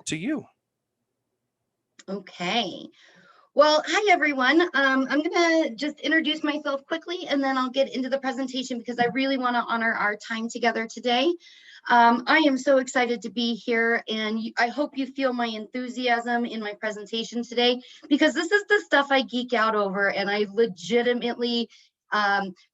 to you. Okay. Well, hi everyone. I'm going to just introduce myself quickly and then I'll get into the presentation because I really want to honor our time together today. I am so excited to be here and I hope you feel my enthusiasm in my presentation today because this is the stuff I geek out over and I legitimately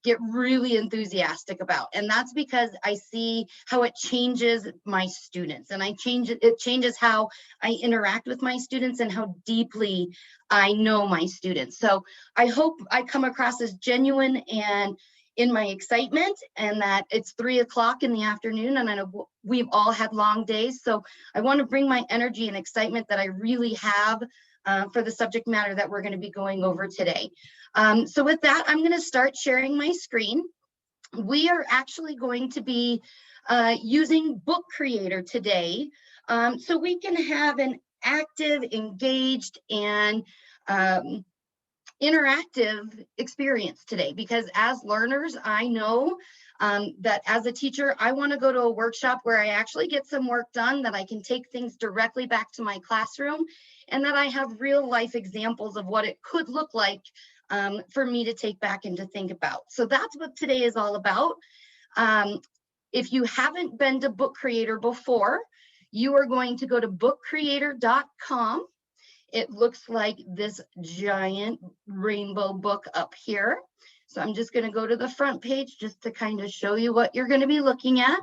get really enthusiastic about. And that's because I see how it changes my students and it changes how I interact with my students and how deeply I know my students. So I hope I come across as genuine and in my excitement and that it's 3 o'clock in the afternoon and I know we've all had long days. So I want to bring my energy and excitement that I really have for the subject matter that we're going to be going over today. So with that, I'm going to start sharing my screen. We are actually going to be using Book Creator today so we can have an active, engaged, and interactive experience today because as learners, I know that as a teacher, I want to go to a workshop where I actually get some work done, that I can take things directly back to my classroom, and that I have real life examples of what it could look like for me to take back and to think about. So that's what today is all about. If you haven't been to Book Creator before, you are going to go to bookcreator.com. It looks like this giant rainbow book up here. So I'm just going to go to the front page just to kind of show you what you're going to be looking at.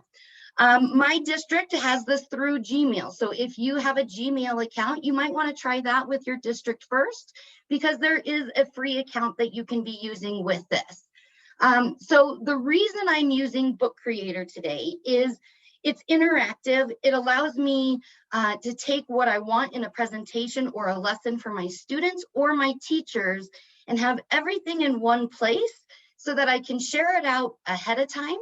My district has this through Gmail. So if you have a Gmail account, you might want to try that with your district first because there is a free account that you can be using with this. So the reason I'm using Book Creator today is it's interactive. It allows me to take what I want in a presentation or a lesson for my students or my teachers and have everything in one place so that I can share it out ahead of time.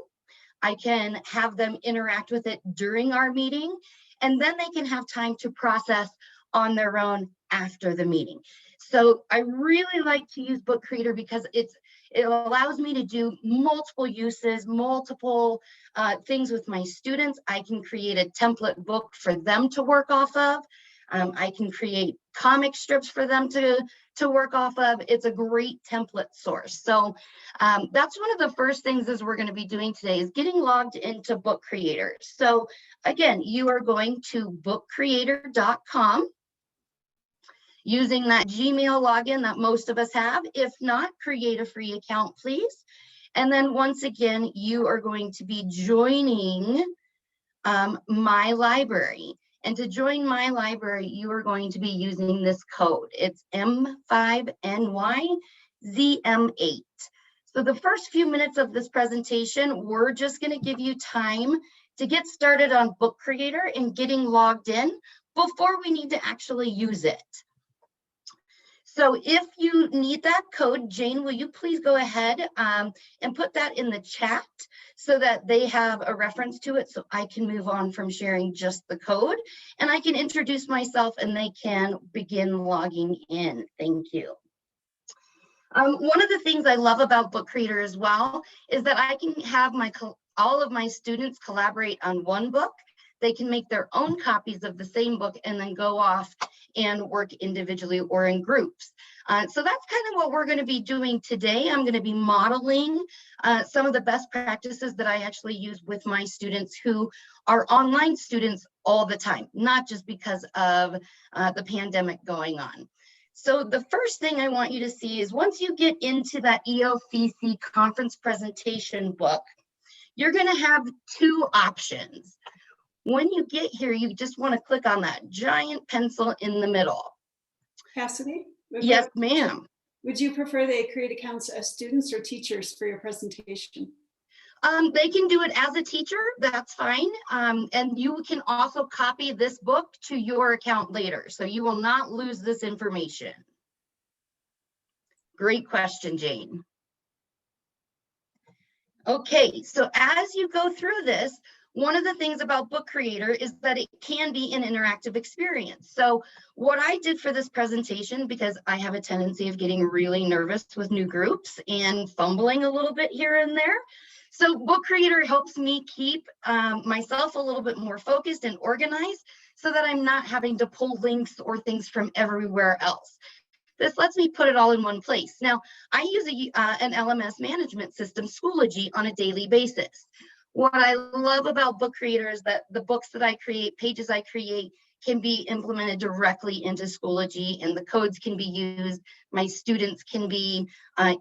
I can have them interact with it during our meeting, and then they can have time to process on their own after the meeting. So I really like to use Book Creator because it allows me to do multiple uses, multiple things with my students. I can create a template book for them to work off of. I can create comic strips for them to work off of. It's a great template source. So that's one of the first things as we're going to be doing today is getting logged into Book Creator. So again, you are going to bookcreator.com. using that Gmail login that most of us have. If not, create a free account, please. And then once again, you are going to be joining my library. And to join my library, you are going to be using this code. It's M5NYZM8. So the first few minutes of this presentation, we're just going to give you time to get started on Book Creator and getting logged in before we need to actually use it. So if you need that code, Jane, will you please go ahead and put that in the chat so that they have a reference to it so I can move on from sharing just the code and I can introduce myself and they can begin logging in. Thank you. One of the things I love about Book Creator as well is that I can have all of my students collaborate on one book. They can make their own copies of the same book and then go off and work individually or in groups. So that's kind of what we're going to be doing today. I'm going to be modeling some of the best practices that I actually use with my students who are online students all the time, not just because of the pandemic going on. So the first thing I want you to see is once you get into that ELCC conference presentation book, you're going to have two options. When you get here, you just want to click on that giant pencil in the middle. Kassidy? Yes, ma'am. Would you prefer they create accounts as students or teachers for your presentation? They can do it as a teacher, that's fine. And you can also copy this book to your account later, so you will not lose this information. Great question, Jane. Okay, so as you go through this, one of the things about Book Creator is that it can be an interactive experience. So what I did for this presentation, because I have a tendency of getting really nervous with new groups and fumbling a little bit here and there. So Book Creator helps me keep myself a little bit more focused and organized so that I'm not having to pull links or things from everywhere else. This lets me put it all in one place. Now, I use an LMS management system, Schoology, on a daily basis. What I love about Book Creator is that the books that I create, pages I create, can be implemented directly into Schoology, and the codes can be used. My students can be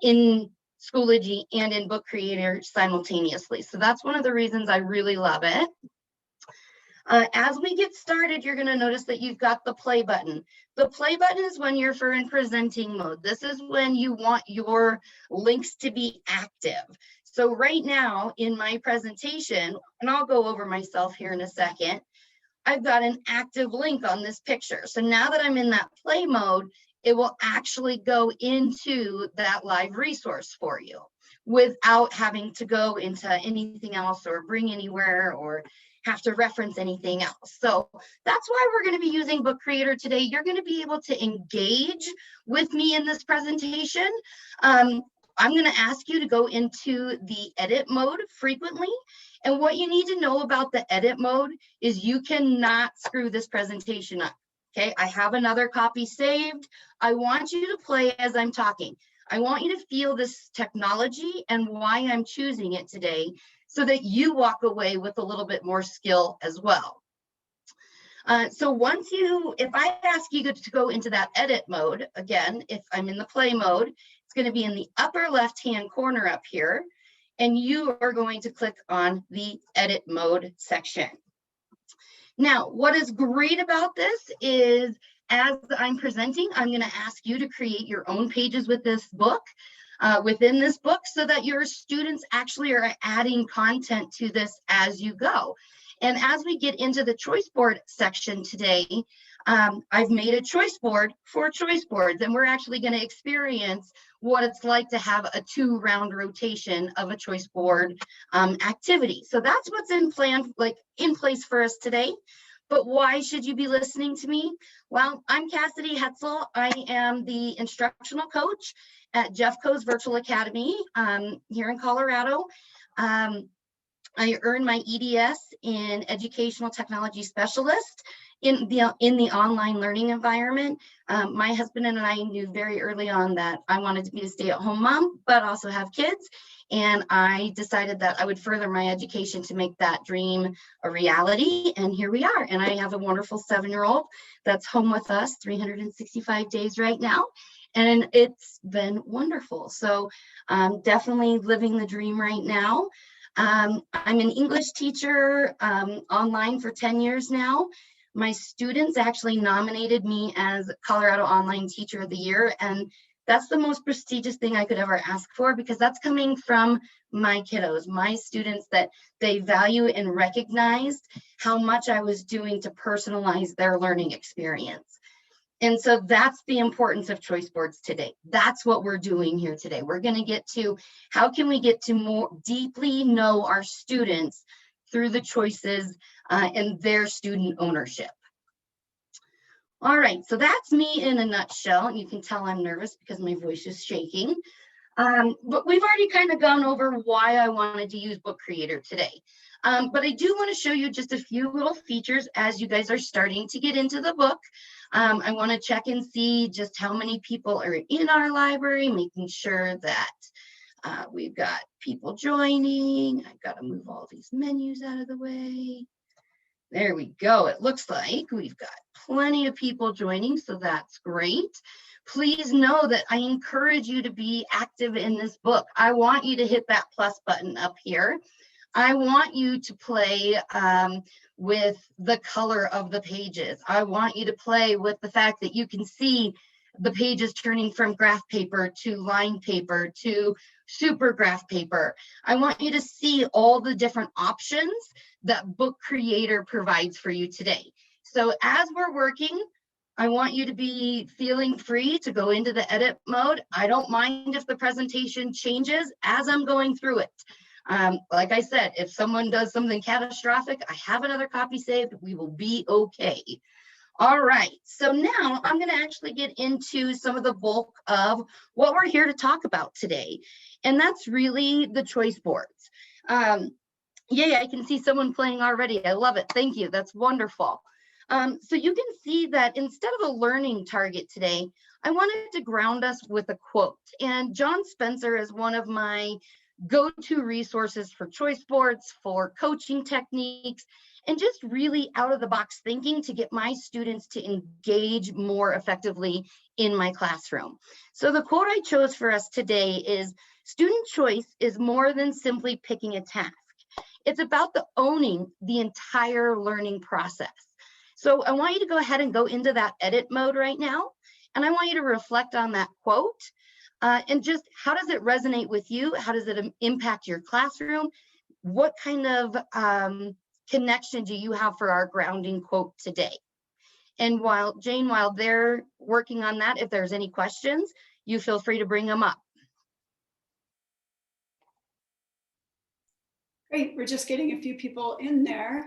in Schoology and in Book Creator simultaneously. So that's one of the reasons I really love it. As we get started, you're going to notice that you've got the play button. The play button is when you're in presenting mode. This is when you want your links to be active. So right now in my presentation, and I'll go over myself here in a second, I've got an active link on this picture. So now that I'm in that play mode, it will actually go into that live resource for you without having to go into anything else or bring anywhere or have to reference anything else. So that's why we're going to be using Book Creator today. You're going to be able to engage with me in this presentation. I'm going to ask you to go into the edit mode frequently. And what you need to know about the edit mode is you cannot screw this presentation up. Okay, I have another copy saved. I want you to play as I'm talking. I want you to feel this technology and why I'm choosing it today, so that you walk away with a little bit more skill as well. So if I ask you to go into that edit mode, again, if I'm in the play mode, it's going to be in the upper left-hand corner up here, and you are going to click on the edit mode section. Now, what is great about this is as I'm presenting, I'm going to ask you to create your own pages with this book. Within this book, so that your students actually are adding content to this as you go. And as we get into the choice board section today, I've made a choice board for choice boards, and we're actually going to experience what it's like to have a 2-round rotation of a choice board activity. So that's what's in place for us today. But why should you be listening to me? Well, I'm Kassidy Hetzel. I am the instructional coach at Jeffco's Virtual Academy here in Colorado. I earned my EDS in Educational Technology Specialist in the online learning environment. My husband and I knew very early on that I wanted to be a stay-at-home mom, but also have kids. And I decided that I would further my education to make that dream a reality. And here we are. And I have a wonderful 7-year-old that's home with us 365 days right now. And it's been wonderful. So definitely living the dream right now. I'm an English teacher online for 10 years now. My students actually nominated me as Colorado Online Teacher of the Year. And that's the most prestigious thing I could ever ask for, because that's coming from my kiddos, my students, that they value and recognized how much I was doing to personalize their learning experience. And so that's the importance of choice boards today. That's what we're doing here today. We're going to get to how can we get to more deeply know our students through the choices and their student ownership. All right, so that's me in a nutshell. And you can tell I'm nervous because my voice is shaking. But we've already kind of gone over why I wanted to use Book Creator today. But I do want to show you just a few little features as you guys are starting to get into the book. I want to check and see just how many people are in our library, making sure that we've got people joining. I've got to move all these menus out of the way. There we go. It looks like we've got plenty of people joining, so that's great. Please know that I encourage you to be active in this book. I want you to hit that plus button up here. I want you to play with the color of the pages. I want you to play with the fact that you can see the pages turning from graph paper to line paper to super graph paper. I want you to see all the different options that Book Creator provides for you today. So as we're working, I want you to be feeling free to go into the edit mode. I don't mind if the presentation changes as I'm going through it. Like I said, if someone does something catastrophic, I have another copy saved. We will be okay. All right, so now I'm going to actually get into some of the bulk of what we're here to talk about today. And that's really the choice boards. Yay, I can see someone playing already. I love it. Thank you. That's wonderful. So you can see that instead of a learning target today, I wanted to ground us with a quote. And John Spencer is one of my go-to resources for choice boards, for coaching techniques, and just really out of the box thinking to get my students to engage more effectively in my classroom. So the quote I chose for us today is, student choice is more than simply picking a task. It's about the owning the entire learning process. So I want you to go ahead and go into that edit mode right now. And I want you to reflect on that quote and just how does it resonate with you? How does it impact your classroom? What kind of connection do you have for our grounding quote today? And while Jane, while they're working on that, if there's any questions, you feel free to bring them up. Great, we're just getting a few people in there.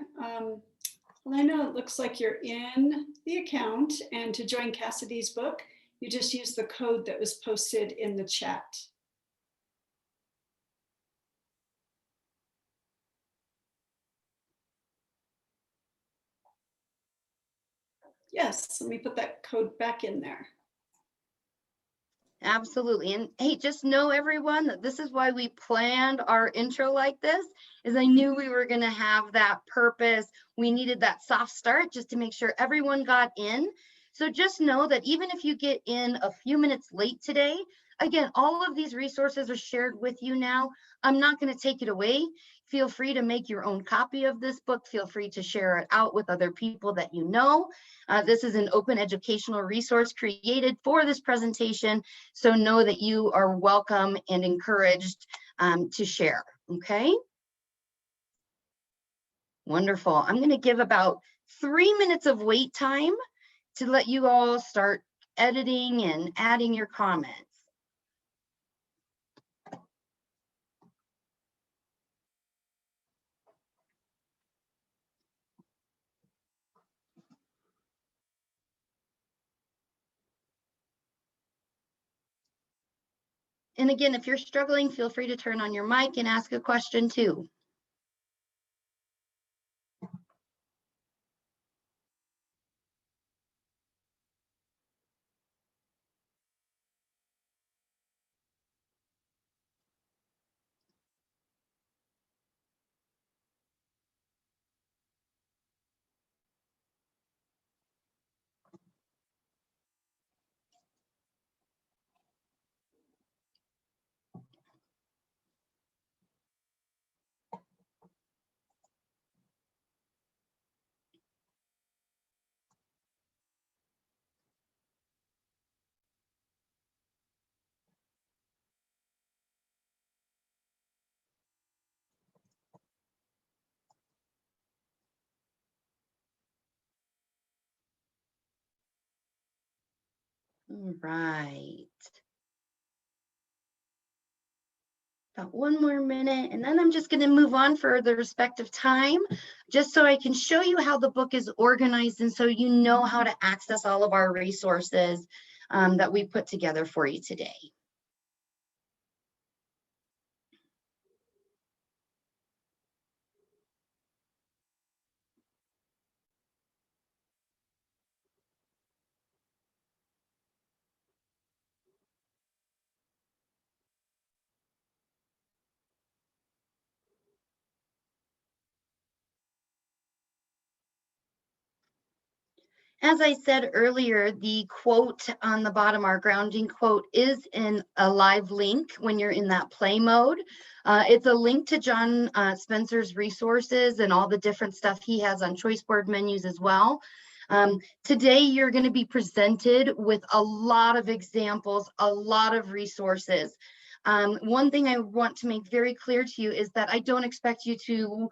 Elena, it looks like you're in the account, and to join Kassidy's book, you just use the code that was posted in the chat. Yes, let me put that code back in there. Absolutely. And hey, just know everyone that this is why we planned our intro like this, is I knew we were going to have that purpose. We needed that soft start just to make sure everyone got in. So just know that even if you get in a few minutes late today, again, all of these resources are shared with you now. I'm not going to take it away. Feel free to make your own copy of this book. Feel free to share it out with other people that you know. This is an open educational resource created for this presentation. So know that you are welcome and encouraged to share, okay? Wonderful. I'm going to give about 3 minutes of wait time to let you all start editing and adding your comments. And again, if you're struggling, feel free to turn on your mic and ask a question too. All right. About 1 more minute, and then I'm just going to move on for the respective time, just so I can show you how the book is organized and so you know how to access all of our resources that we put together for you today. As I said earlier, the quote on the bottom, our grounding quote, is in a live link when you're in that play mode. It's a link to John Spencer's resources and all the different stuff he has on choice board menus as well. Today, you're going to be presented with a lot of examples, a lot of resources. One thing I want to make very clear to you is that I don't expect you to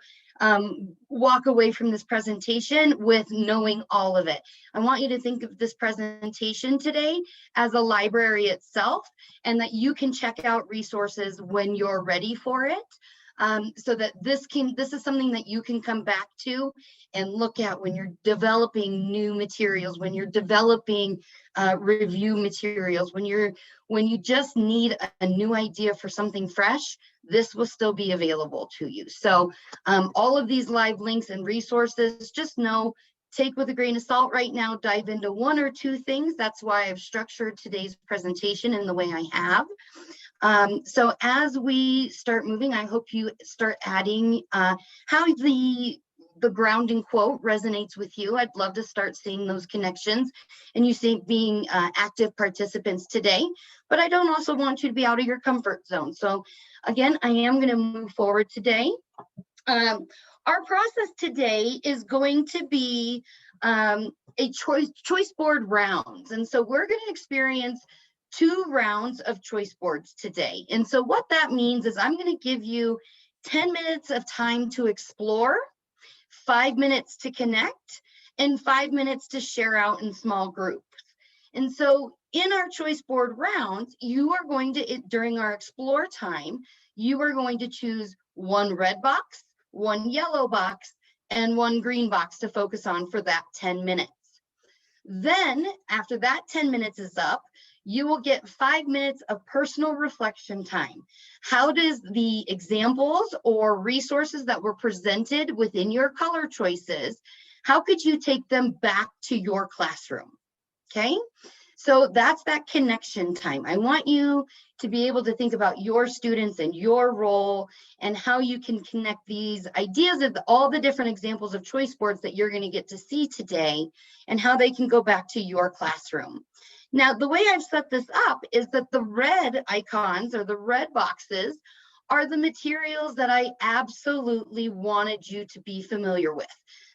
walk away from this presentation with knowing all of it. I want you to think of this presentation today as a library itself, and that you can check out resources when you're ready for it. So that this is something that you can come back to and look at when you're developing new materials, when you're developing review materials, when you just need a new idea for something fresh. This will still be available to you. So all of these live links and resources, just know take with a grain of salt right now, dive into one or two things. That's why I've structured today's presentation in the way I have. So as we start moving, I hope you start adding how the grounding quote resonates with you. I'd love to start seeing those connections and you see being active participants today, but I don't also want you to be out of your comfort zone. So again, I am going to move forward today. Our process today is going to be a choice board rounds. And so we're going to experience 2 rounds of choice boards today. And so what that means is I'm going to give you 10 minutes of time to explore, 5 minutes to connect, and 5 minutes to share out in small groups. And so in our choice board rounds, you are going to, during our explore time, you are going to choose 1 red box, 1 yellow box, and 1 green box to focus on for that 10 minutes. Then after that 10 minutes is up, you will get 5 minutes of personal reflection time. How does the examples or resources that were presented within your color choices, how could you take them back to your classroom? Okay, so that's that connection time. I want you to be able to think about your students and your role and how you can connect these ideas of all the different examples of choice boards that you're going to get to see today and how they can go back to your classroom. Now, the way I've set this up is that the red icons or the red boxes are the materials that I absolutely wanted you to be familiar with.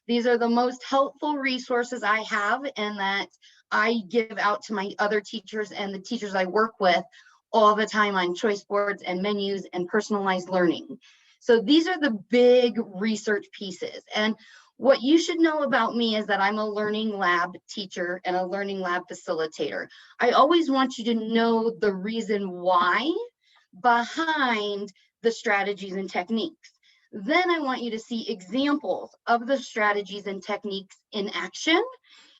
These are the most helpful resources I have and that I give out to my other teachers and the teachers I work with all the time on choice boards and menus and personalized learning. So these are the big research pieces. And what you should know about me is that I'm a learning lab teacher and a learning lab facilitator. I always want you to know the reason why behind the strategies and techniques. Then I want you to see examples of the strategies and techniques in action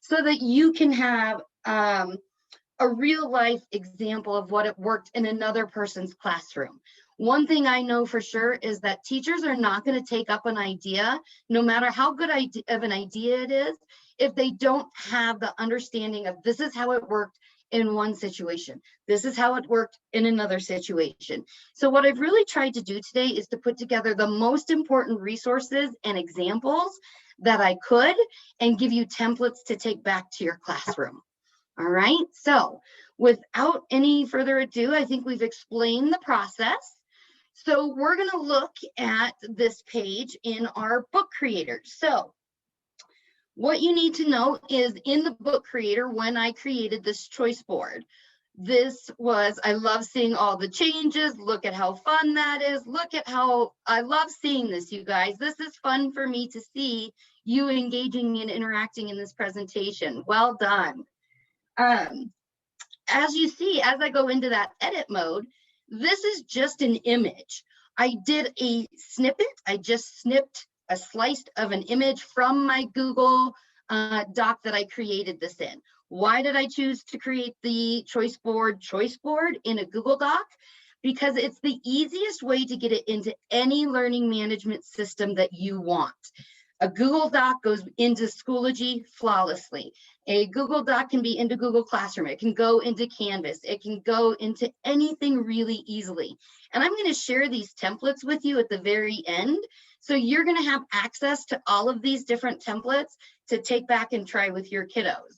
so that you can have a real life example of what it worked in another person's classroom. One thing I know for sure is that teachers are not going to take up an idea, no matter how good of an idea it is, if they don't have the understanding of this is how it worked in one situation. This is how it worked in another situation. So what I've really tried to do today is to put together the most important resources and examples that I could and give you templates to take back to your classroom. All right, so without any further ado, I think we've explained the process. So we're going to look at this page in our book creator. So what you need to know is in the book creator, when I created this choice board, this was, I love seeing all the changes. Look at how fun that is. Look at how I love seeing this, you guys. This is fun for me to see you engaging and interacting in this presentation. Well done. As you see, as I go into that edit mode, this is just an image. I did a snippet. I just snipped a slice of an image from my Google Doc that I created this in. Why did I choose to create the choice board in a Google Doc? Because it's the easiest way to get it into any learning management system that you want. A Google Doc goes into Schoology flawlessly. A Google Doc can be into Google Classroom. It can go into Canvas. It can go into anything really easily. And I'm going to share these templates with you at the very end. So you're going to have access to all of these different templates to take back and try with your kiddos.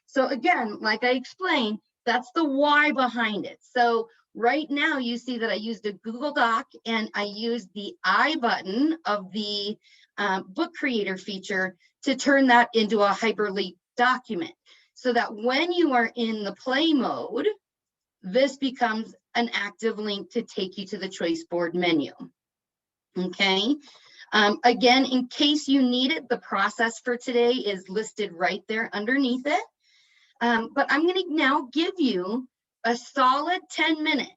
So again, like I explained, that's the why behind it. So right now you see that I used a Google Doc and I used the I button of the book creator feature to turn that into a hyperlink document so that when you are in the play mode, this becomes an active link to take you to the choice board menu. Okay. Again, in case you need it, the process for today is listed right there underneath it. But I'm going to now give you a solid 10 minutes.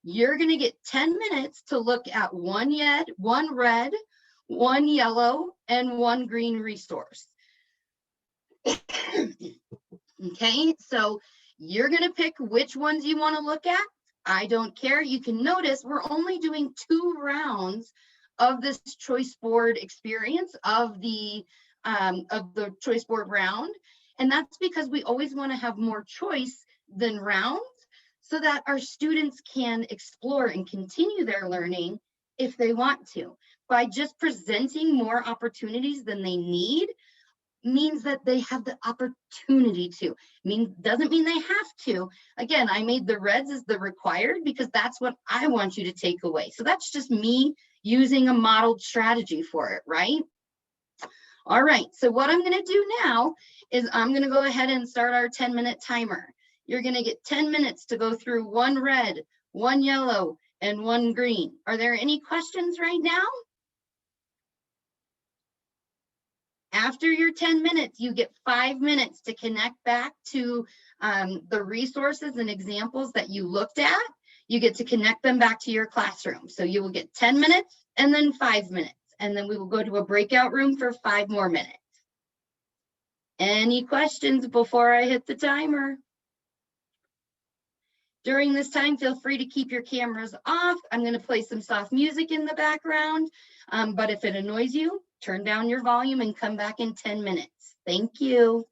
You're going to get 10 minutes to look at one red, one yellow, and one green resource. Okay, so you're going to pick which ones you want to look at. I don't care. You can notice we're only doing 2 rounds of this choice board experience of the of the choice board round. And that's because we always want to have more choice than rounds so that our students can explore and continue their learning if they want to. By just presenting more opportunities than they need means that they have the opportunity to. Doesn't mean they have to. Again, I made the reds as the required because that's what I want you to take away. So that's just me using a modeled strategy for it, right? All right, so what I'm gonna do now is I'm gonna go ahead and start our 10-minute timer. You're gonna get 10 minutes to go through one red, one yellow, and one green. Are there any questions right now? After your 10 minutes, you get 5 minutes to connect back to the resources and examples that you looked at. You get to connect them back to your classroom. So you will get 10 minutes and then 5 minutes. And then we will go to a breakout room for 5 more minutes. Any questions before I hit the timer? During this time, feel free to keep your cameras off. I'm going to play some soft music in the background, but if it annoys you, turn down your volume and come back in 10 minutes. Thank you.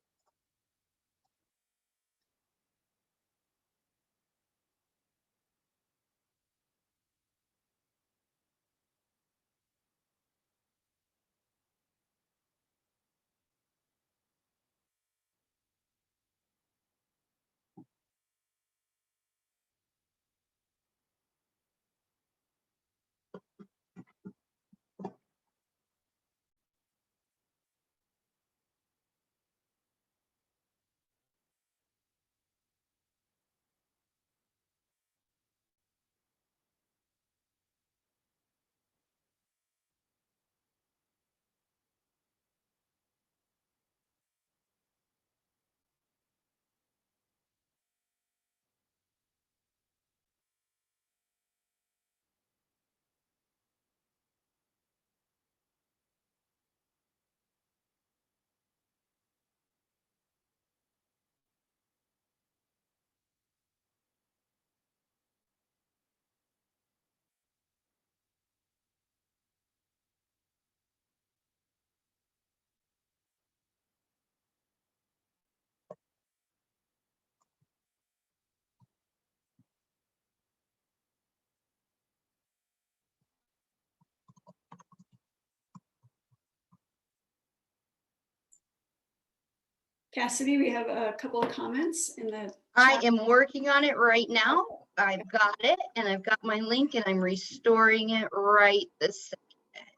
Cassidy, we have a couple of comments in the I chat. am working on it right now. I've got it and I've got my link and I'm restoring it right this second.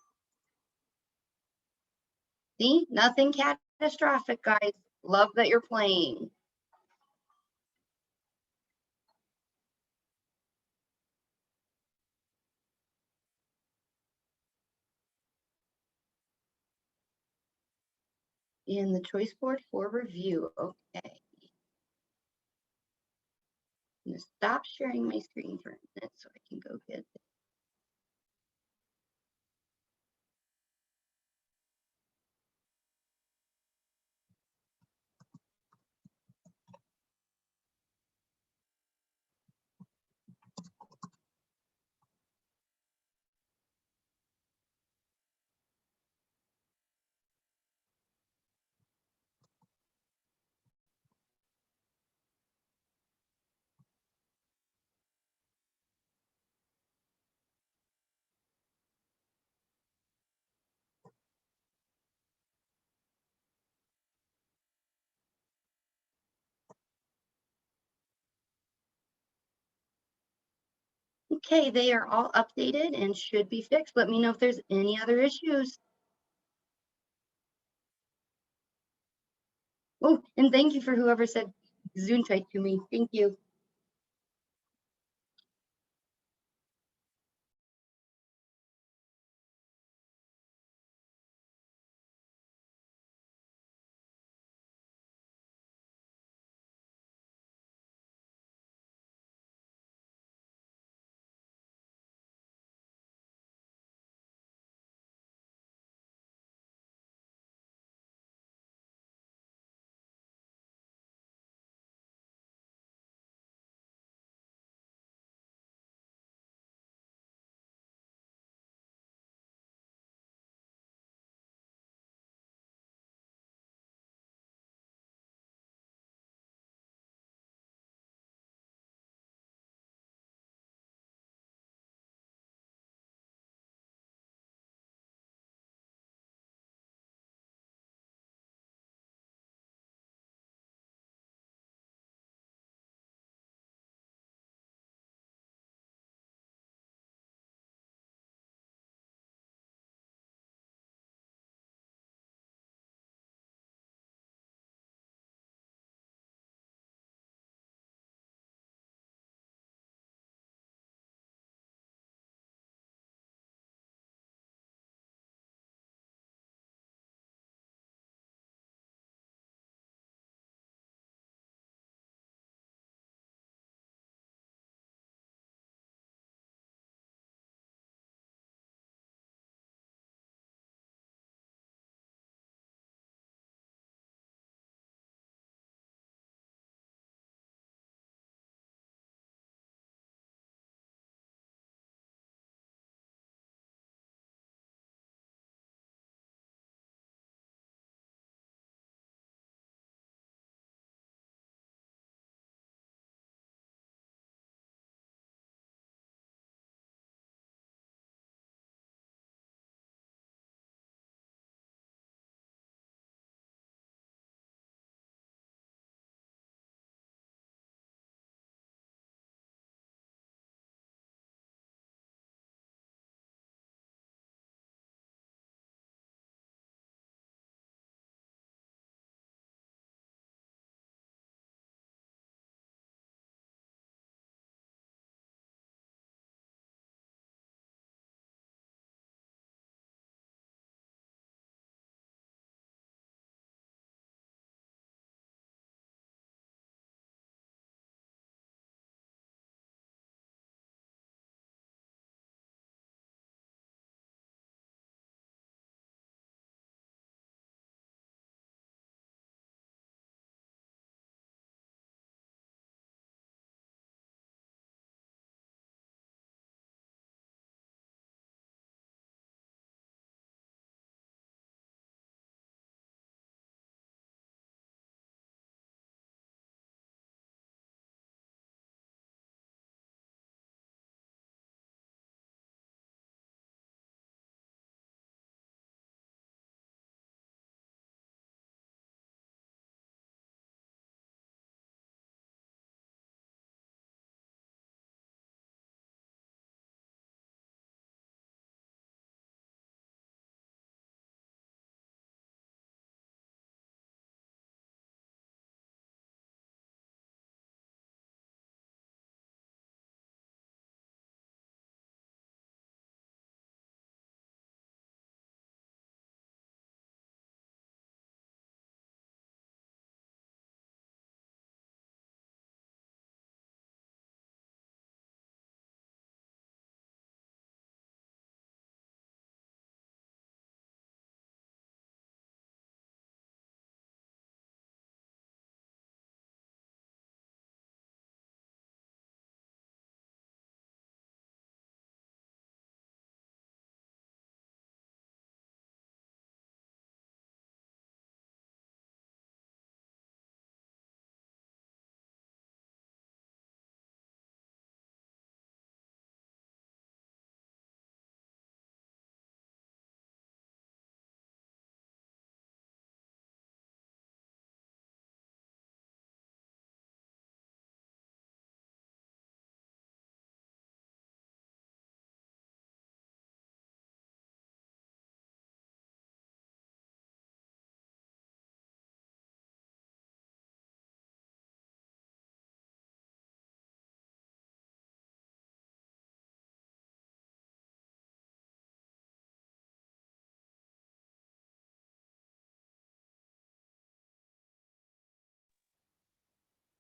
See, nothing catastrophic, guys. Love that you're playing. In the choice board for review. Okay. I'm gonna stop sharing my screen for a minute so I can go get it. Okay, they are all updated and should be fixed. Let me know if there's any other issues. Oh, and thank you for whoever said Gesundheit to me. Thank you.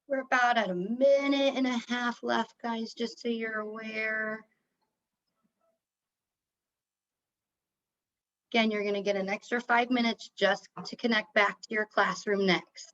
We're about at 1.5 minutes left, guys, just so you're aware. Again, you're going to get an extra 5 minutes just to connect back to your classroom next.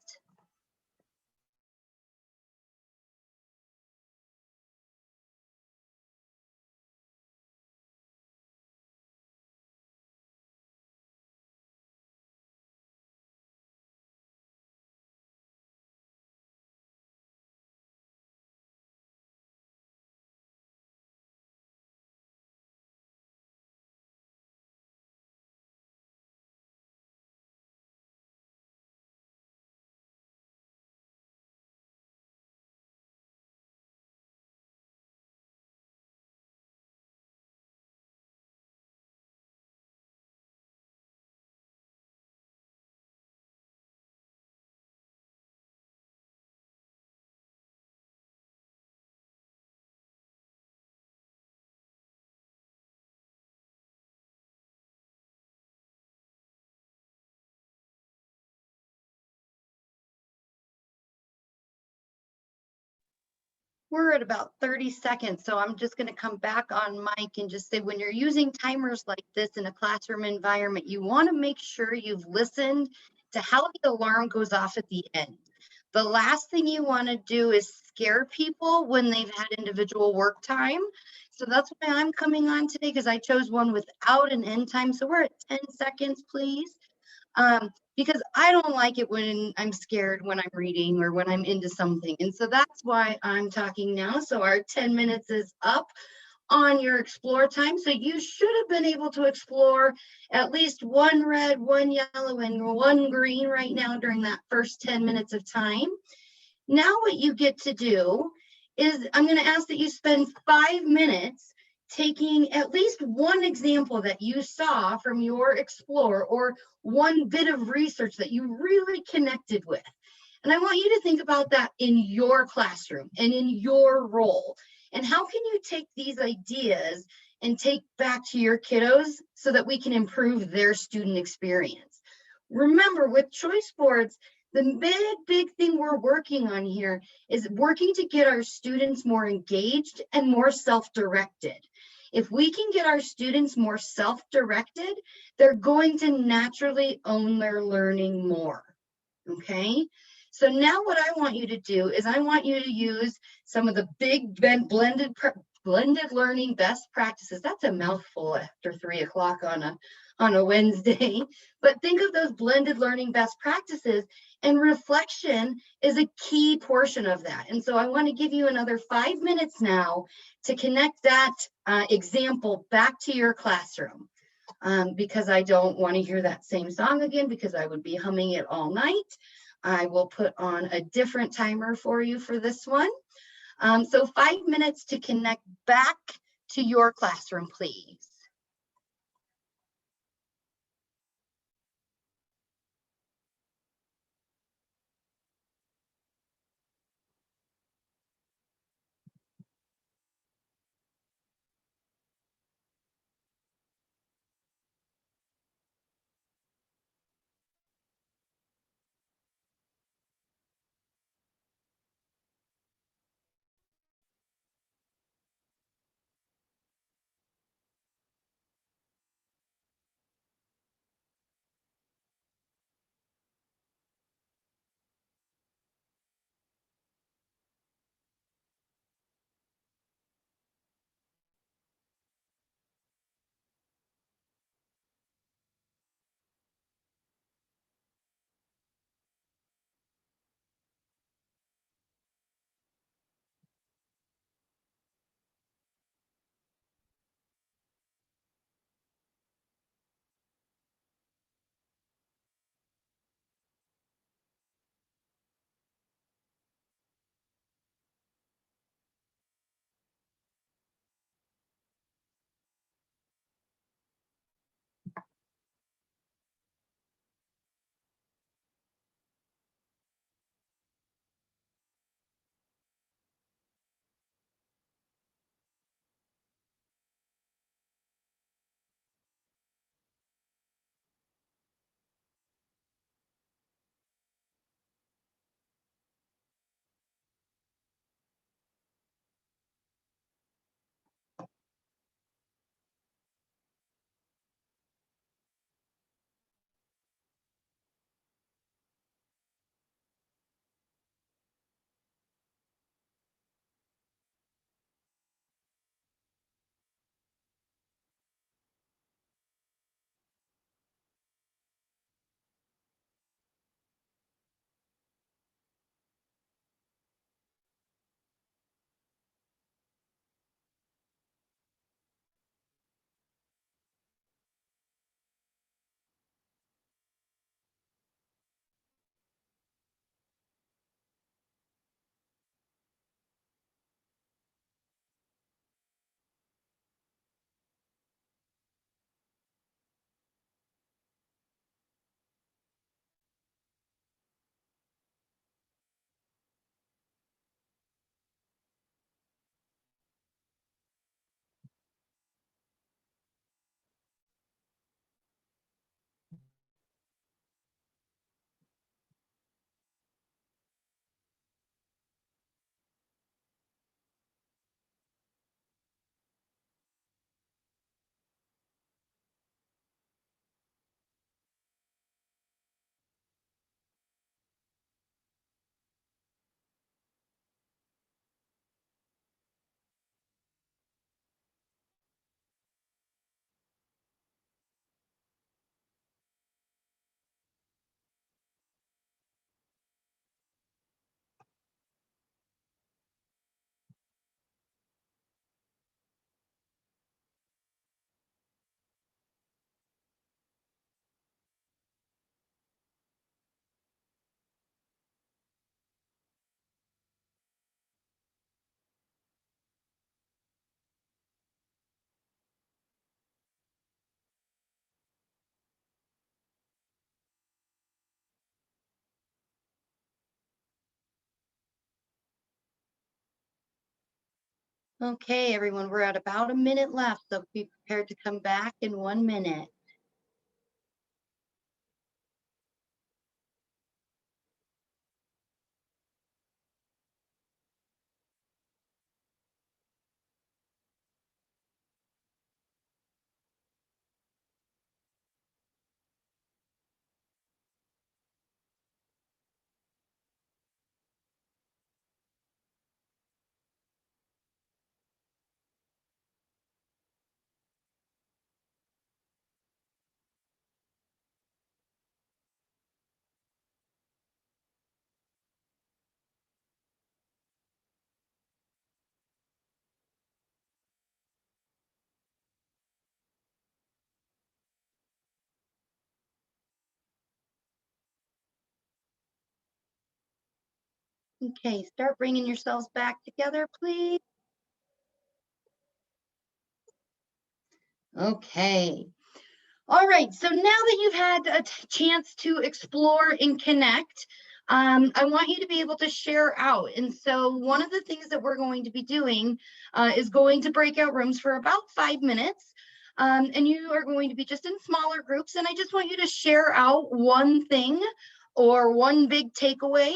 We're at about 30 seconds, so I'm just going to come back on mic and just say, when you're using timers like this in a classroom environment, you want to make sure you've listened to how the alarm goes off at the end. The last thing you want to do is scare people when they've had individual work time. So that's why I'm coming on today, because I chose one without an end time. So we're at 10 seconds, please. Because I don't like it when I'm scared when I'm reading or when I'm into something. And so that's why I'm talking now. So our 10 minutes is up on your explore time. So you should have been able to explore at least one red, one yellow, and one green right now during that first 10 minutes of time. Now what you get to do is I'm going to ask that you spend 5 minutes taking at least one example that you saw from your explore, or one bit of research that you really connected with. And I want you to think about that in your classroom and in your role. And how can you take these ideas and take back to your kiddos so that we can improve their student experience? Remember, with choice boards, the big thing we're working on here is working to get our students more engaged and more self-directed. If we can get our students more self-directed, they're going to naturally own their learning more, okay? So now what I want you to do is I want you to use some of the big blended learning best practices. That's a mouthful after 3 o'clock on a Wednesday, but think of those blended learning best practices, and reflection is a key portion of that. And so I want to give you another 5 minutes now to connect that example back to your classroom, because I don't want to hear that same song again, because I would be humming it all night. I will put on a different timer for you for this one. So 5 minutes to connect back to your classroom, please. Okay, everyone, we're at about a minute left, so be prepared to come back in 1 minute. Okay, start bringing yourselves back together, please. Okay. All right, so now that you've had a chance to explore and connect, I want you to be able to share out. And so one of the things that we're going to be doing is going to breakout rooms for about 5 minutes. And you are going to be just in smaller groups. And I just want you to share out one thing or one big takeaway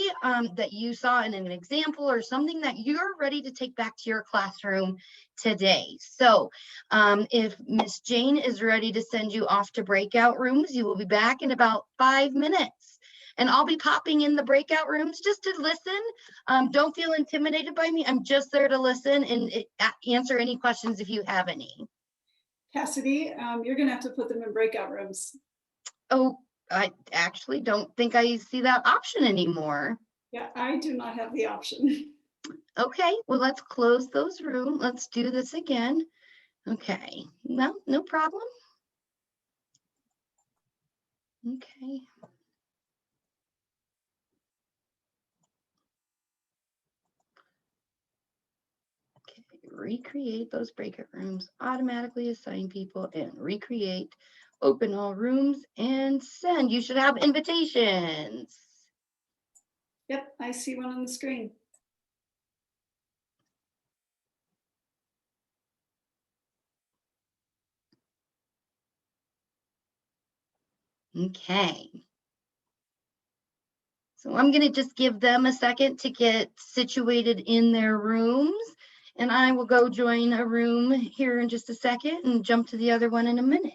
that you saw in an example or something that you're ready to take back to your classroom today. So if Miss Jane is ready to send you off to breakout rooms, you will be back in about 5 minutes. And I'll be popping in the breakout rooms just to listen. Don't feel intimidated by me. I'm just there to listen and answer any questions if you have any. Cassidy, you're going to have to put them in breakout rooms. Oh, I actually don't think I see that option anymore. Yeah, I do not have the option. Okay, well, let's close those rooms. Let's do this again. Okay, no problem. Okay. Okay, recreate those breakout rooms, automatically assign people and recreate, open all rooms and send. You should have invitations. Yep, I see one on the screen. Okay. So I'm going to just give them a second to get situated in their rooms. And I will go join a room here in just a second and jump to the other one in a minute.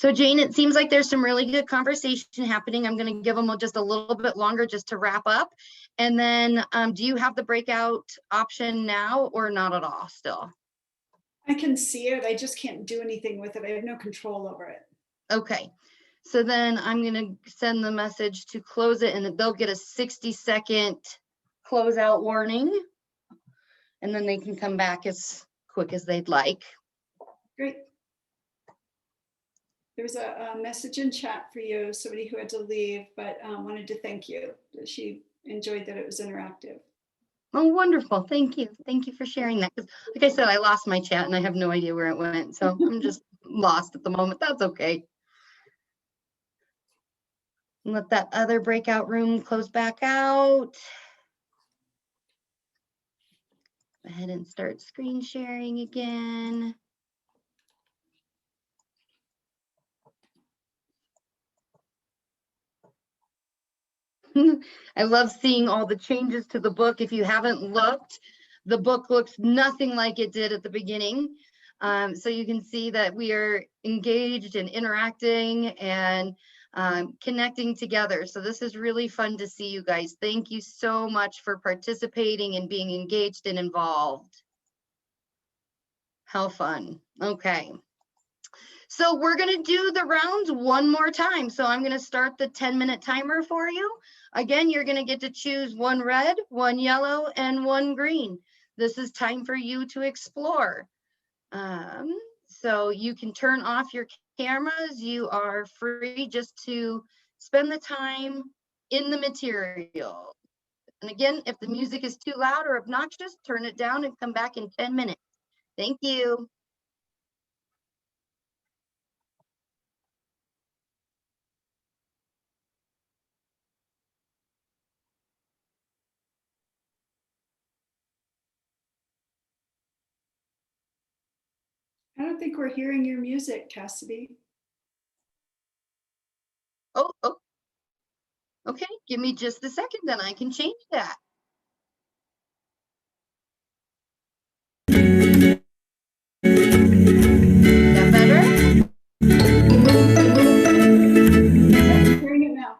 So Jane, it seems like there's some really good conversation happening. I'm going to give them just a little bit longer just to wrap up. And then do you have the breakout option now or not at all still? I can see it. I just can't do anything with it. I have no control over it. Okay. So then I'm going to send the message to close it, and they'll get a 60-second closeout warning. And then they can come back as quick as they'd like. Great. There's a message in chat for you, somebody who had to leave, but wanted to thank you. She enjoyed that it was interactive. Oh, wonderful. Thank you. Thank you for sharing that. Because like I said, I lost my chat and I have no idea where it went. So I'm just lost at the moment. That's okay. Let that other breakout room close back out. Go ahead and start screen sharing again. I love seeing all the changes to the book. If you haven't looked, the book looks nothing like it did at the beginning. So you can see that we are engaged and interacting and connecting together. So this is really fun to see you guys. Thank you so much for participating and being engaged and involved. How fun. Okay. So we're going to do the rounds one more time. So I'm going to start the 10-minute timer for you. Again, you're going to get to choose one red, one yellow, and one green. This is time for you to explore. So you can turn off your cameras. You are free just to spend the time in the material. And again, if the music is too loud or obnoxious, turn it down and come back in 10 minutes. Thank you. I don't think we're hearing your music, Kassidy. Oh, okay. Give me just a second, then I can change that. Is that better? Hearing it now.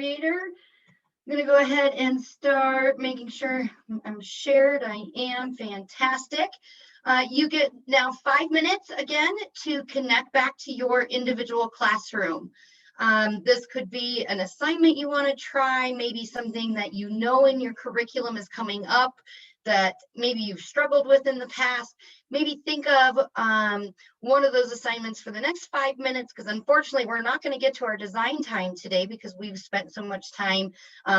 creator. I'm going to go ahead and start making sure I'm shared. I am. Fantastic. You get now 5 minutes again to connect back to your individual classroom. This could be an assignment you want to try, maybe something that you know in your curriculum is coming up that maybe you've struggled with in the past. Maybe think of one of those assignments for the next 5 minutes, because unfortunately we're not going to get to our design time today because we've spent so much time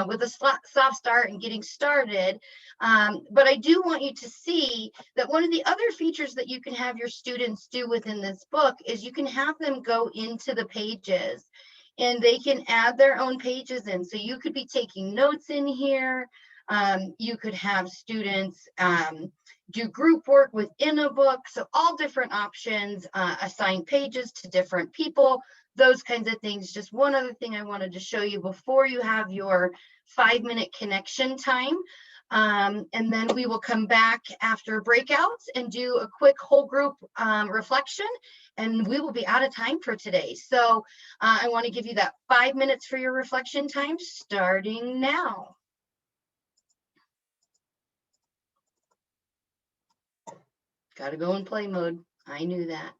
with a soft start and getting started. But I do want you to see that one of the other features that you can have your students do within this book is you can have them go into the pages and they can add their own pages in. So you could be taking notes in here. You could have students do group work within a book. So all different options, assign pages to different people, those kinds of things. Just one other thing I wanted to show you before you have your 5-minute connection time. And then we will come back after breakouts and do a quick whole group reflection, and we will be out of time for today. So I want to give you that 5 minutes for your reflection time starting now. Got to go in play mode. I knew that.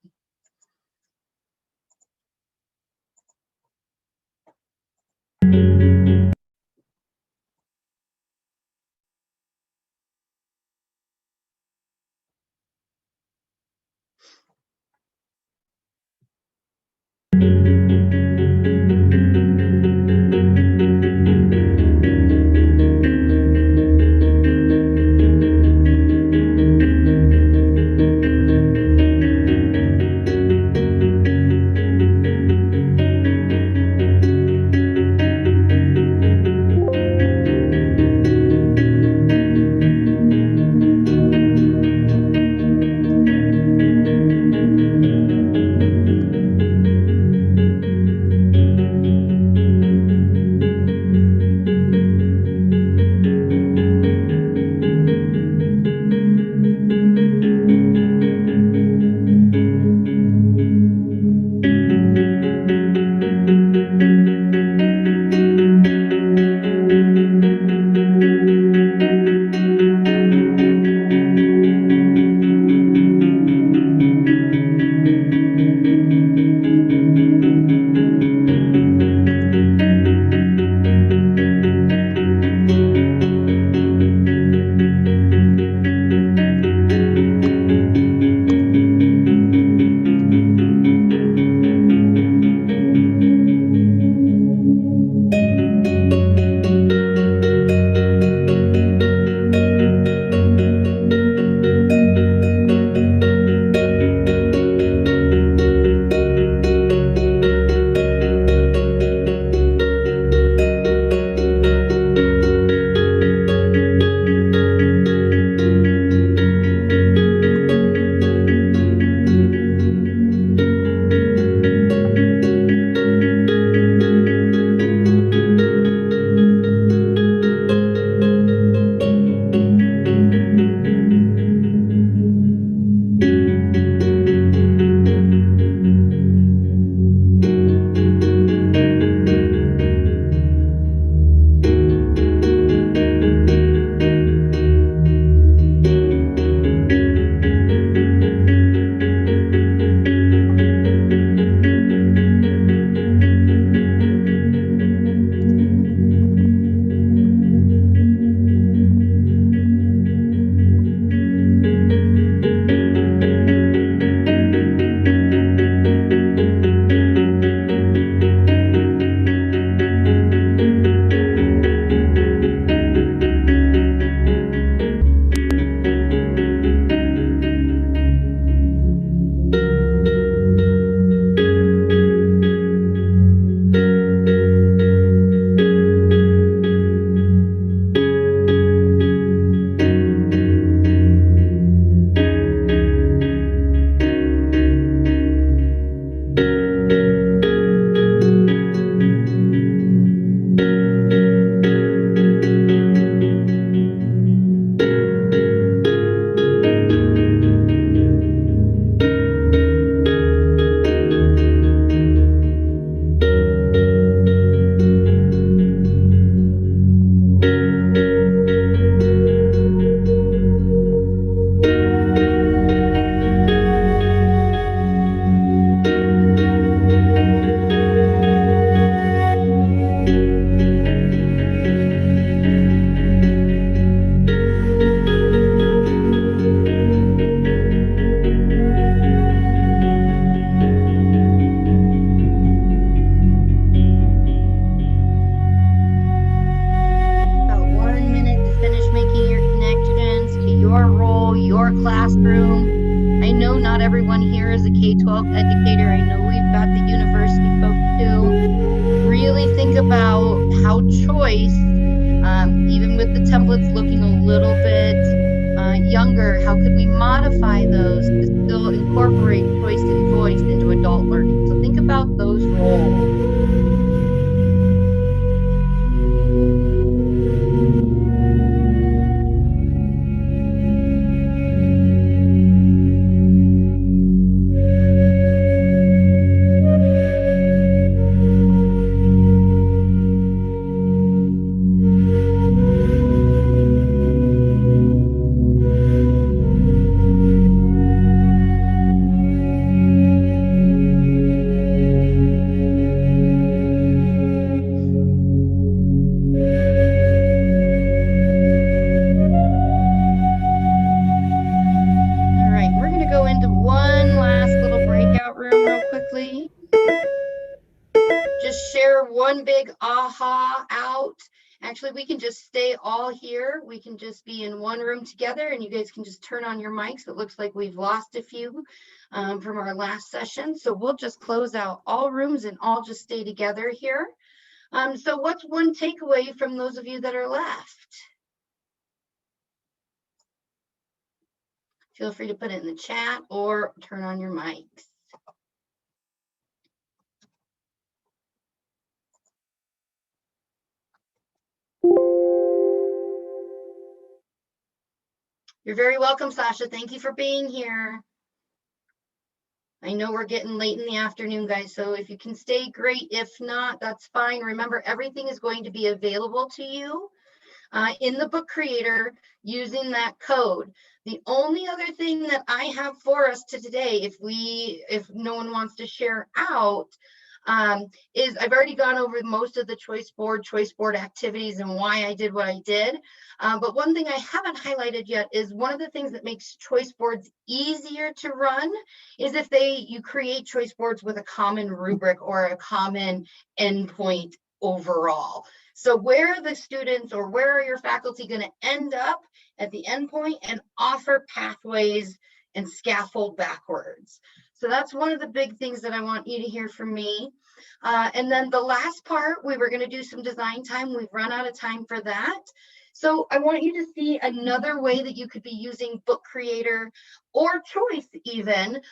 your classroom. I know not everyone here is a K-12 educator. I know we've got the university folks too. Really think about how choice, even with the templates looking a little bit younger, how could we modify those to still incorporate choice and voice into adult learning? So think about those roles. One big aha out. Actually, we can just stay all here. We can just be in one room together, and you guys can just turn on your mics. It looks like we've lost a few from our last session. So we'll just close out all rooms and all just stay together here. So what's one takeaway from those of you that are left? Feel free to put it in the chat or turn on your mics. You're very welcome, Sasha. Thank you for being here. I know we're getting late in the afternoon, guys, so if you can stay, great. If not, that's fine. Remember, everything is going to be available to you in the book creator using that code. The only other thing that I have for us today, if no one wants to share out, is I've already gone over most of the choice board activities and why I did what I did. But one thing I haven't highlighted yet is one of the things that makes choice boards easier to run is if you create choice boards with a common rubric or a common endpoint overall. So where are the students or where are your faculty going to end up at the endpoint and offer pathways and scaffold backwards? So that's one of the big things that I want you to hear from me. And then the last part, we were going to do some design time. We've run out of time for that. So I want you to see another way that you could be using Book Creator or Choice even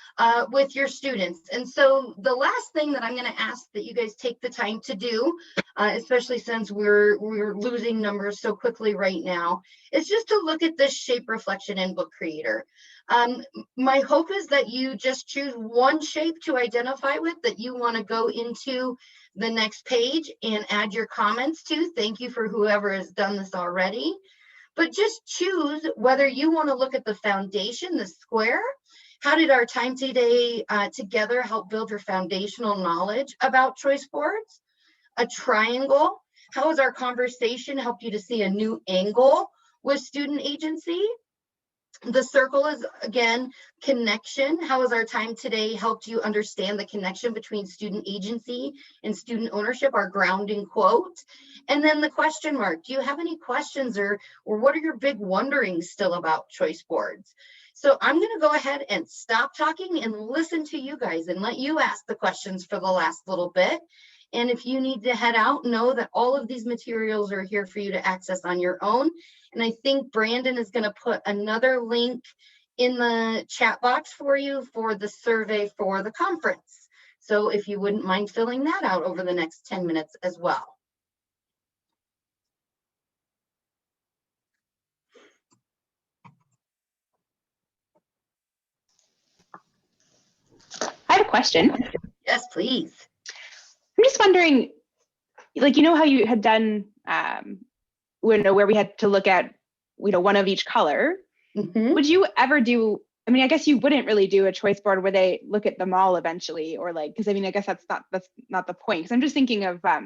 with your students. And so the last thing that I'm going to ask that you guys take the time to do, especially since we're losing numbers so quickly right now, is just to look at this shape reflection in Book Creator. My hope is that you just choose one shape to identify with that you want to go into the next page and add your comments to. Thank you for whoever has done this already. But just choose whether you want to look at the foundation, the square. How did our time today together help build your foundational knowledge about choice boards? A triangle. How has our conversation helped you to see a new angle with student agency? The circle is, again, connection. How has our time today helped you understand the connection between student agency and student ownership, our grounding quote? And then the question mark. Do you have any questions or what are your big wonderings still about choice boards? So I'm going to go ahead and stop talking and listen to you guys and let you ask the questions for the last little bit. And if you need to head out, know that all of these materials are here for you to access on your own. And I think Brandon is going to put another link in the chat box for you for the survey for the conference. So if you wouldn't mind filling that out over the next 10 minutes as well. I have a question. Yes, please. I'm just wondering, like, you know how you had done where we had to look at, one of each color. Mm-hmm. Would you ever do, I guess you wouldn't really do a choice board where they look at them all eventually, or like, because I guess that's not the point. Because I'm just thinking of, I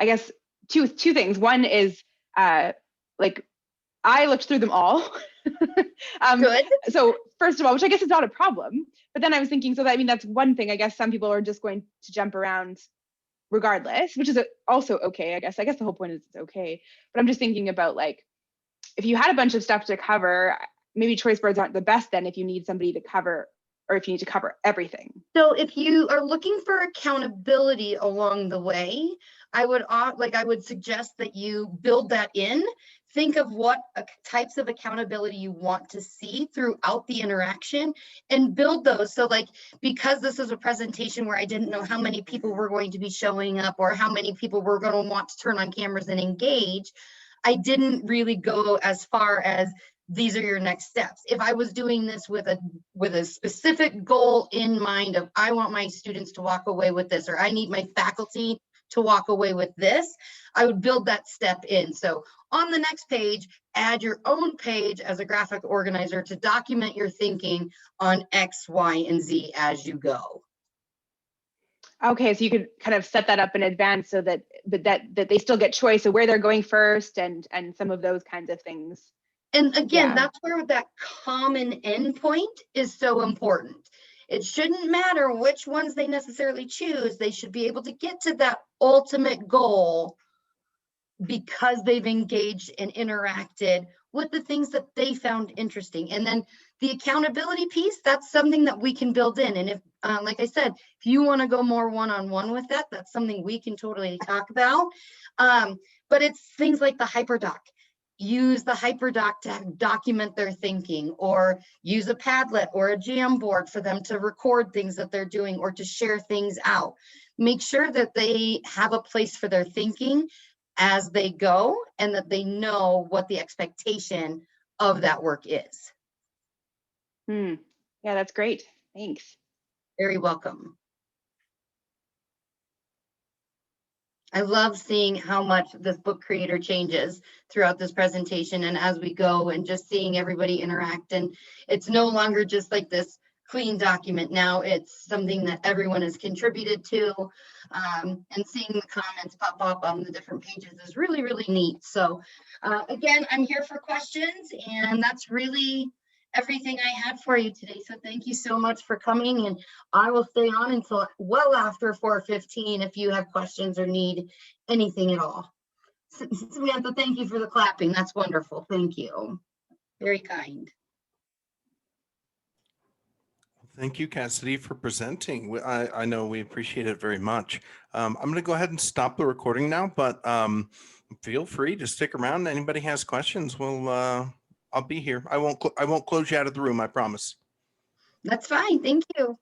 guess two things. One is like, I looked through them all. Good. So first of all, which I guess is not a problem, but then I was thinking, so that, that's one thing. I guess some people are just going to jump around regardless, which is also okay. I guess the whole point is it's okay. But I'm just thinking about, like, if you had a bunch of stuff to cover, maybe choice boards aren't the best then if you need somebody to cover, or if you need to cover everything. So if you are looking for accountability along the way, I would suggest that you build that in. Think of what types of accountability you want to see throughout the interaction and build those. So like, because this is a presentation where I didn't know how many people were going to be showing up or how many people were going to want to turn on cameras and engage, I didn't really go as far as these are your next steps. If I was doing this with a specific goal in mind of I want my students to walk away with this, or I need my faculty to walk away with this, I would build that step in. So on the next page, add your own page as a graphic organizer to document your thinking on X, Y, and Z as you go. Okay, so you could kind of set that up in advance so that they still get choice of where they're going first and some of those kinds of things. And again, Yeah. that's where that common endpoint is so important. It shouldn't matter which ones they necessarily choose. They should be able to get to that ultimate goal because they've engaged and interacted with the things that they found interesting. And then the accountability piece, that's something that we can build in. And if, like I said, if you want to go more one-on-one with that, that's something we can totally talk about. But it's things like the hyperdoc. Use the hyperdoc to document their thinking, or use a Padlet or a Jamboard for them to record things that they're doing or to share things out. Make sure that they have a place for their thinking as they go and that they know what the expectation of that work is. Yeah, that's great. Thanks. Very welcome. I love seeing how much this book creator changes throughout this presentation and as we go, and just seeing everybody interact. And it's no longer just like this clean document. Now it's something that everyone has contributed to, and seeing the comments pop up on the different pages is really, really neat. So again, I'm here for questions, and that's really everything I had for you today. So thank you so much for coming, and I will stay on until well after 4:15 if you have questions or need anything at all. Samantha, thank you for the clapping. That's wonderful. Thank you. Very kind. Thank you, Kassidy, for presenting. I know we appreciate it very much. I'm going to go ahead and stop the recording now, but feel free to stick around. Anybody has questions, I'll be here. I won't close you out of the room, I promise. That's fine. Thank you.